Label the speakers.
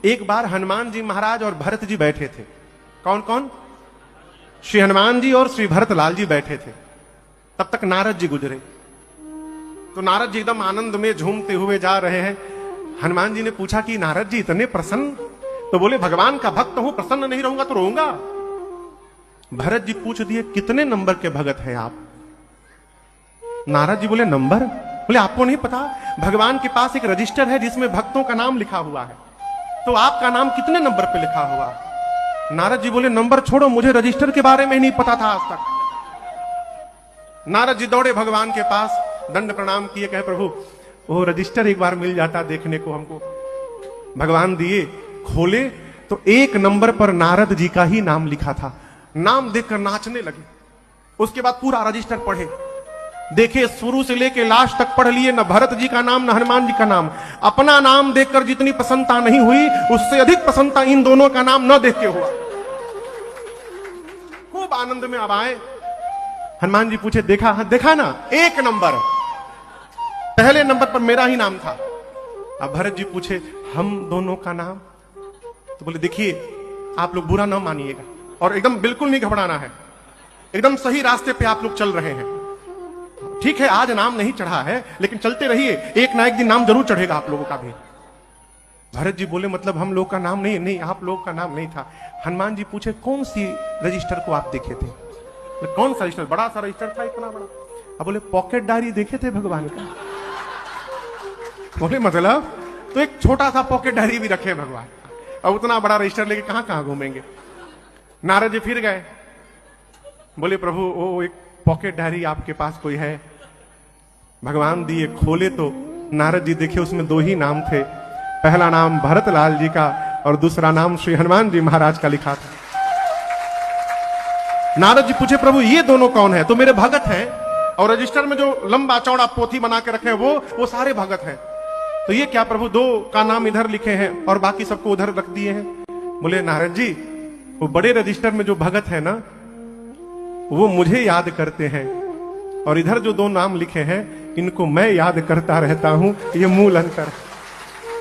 Speaker 1: एक बार हनुमान जी महाराज और भरत जी बैठे थे। कौन कौन? श्री हनुमान जी और श्री भरतलाल जी बैठे थे। तब तक नारद जी गुजरे। तो नारद जी एकदम आनंद में झूमते हुए जा रहे हैं। हनुमान जी ने पूछा कि नारद जी इतने प्रसन्न? तो बोले भगवान का भक्त हूं, प्रसन्न नहीं रहूंगा तो रोऊंगा। भरत जी पूछ दिए कितने नंबर के भगत हैं आप? नारद जी बोले नंबर? बोले आपको नहीं पता, भगवान के पास एक रजिस्टर है जिसमें भक्तों का नाम लिखा हुआ है, तो आपका नाम कितने नंबर पे लिखा हुआ? नारद जी बोले नंबर छोड़ो, मुझे रजिस्टर के बारे में नहीं पता था आज तक। नारद जी दौड़े भगवान के पास, दंड प्रणाम किए, कहे प्रभु वो रजिस्टर एक बार मिल जाता देखने को हमको। भगवान दिए, खोले तो एक नंबर पर नारद जी का ही नाम लिखा था। नाम देखकर नाचने लगे। उसके बाद पूरा रजिस्टर पढ़े, देखे शुरू से लेके लास्ट तक पढ़ लिए, न भरत जी का नाम न हनुमान जी का नाम। अपना नाम देखकर जितनी प्रसन्नता नहीं हुई, उससे अधिक प्रसन्नता इन दोनों का नाम न देख के हुआ। खूब आनंद में अब आए। हनुमान जी पूछे देखा? हाँ देखा ना, एक नंबर, पहले नंबर पर मेरा ही नाम था। अब भरत जी पूछे हम दोनों का नाम? तो बोले देखिए आप लोग बुरा ना मानिएगा और एकदम बिल्कुल नहीं घबराना है, एकदम सही रास्ते पे आप लोग चल रहे हैं। ठीक है आज नाम नहीं चढ़ा है, लेकिन चलते रहिए, एक ना एक दिन नाम जरूर चढ़ेगा आप लोगों का भी। भरत जी बोले मतलब हम लोग का नाम नहीं? नहीं आप लोग का नाम नहीं था। हनुमान जी पूछे कौन सी रजिस्टर को आप देखे थे? कौन सा रजिस्टर? बड़ा सा रजिस्टर था, इतना बड़ा। अब बोले पॉकेट डायरी देखे थे भगवान का? बोले मतलब? तो एक छोटा सा पॉकेट डायरी भी रखे भगवान, अब उतना बड़ा रजिस्टर लेके कहां कहां घूमेंगे। नारद जी फिर गए, बोले प्रभु वो एक पॉकेट डायरी आपके पास कोई है? भगवान दिए, खोले तो नारद जी देखे उसमें दो ही नाम थे, पहला नाम भरतलाल जी का और दूसरा नाम श्री हनुमान जी महाराज का लिखा था। नारद जी पूछे प्रभु ये दोनों कौन है? तो मेरे भगत हैं, और रजिस्टर में जो लंबा चौड़ा पोथी बना के रखे हैं वो सारे भगत हैं। तो ये क्या प्रभु, दो का नाम इधर लिखे हैं और बाकी सबको उधर रख दिए हैं? बोले नारद जी वो बड़े रजिस्टर में जो भगत है ना, वो मुझे याद करते हैं, और इधर जो दो नाम लिखे हैं इनको मैं याद करता रहता हूं, ये मूल अंतर है।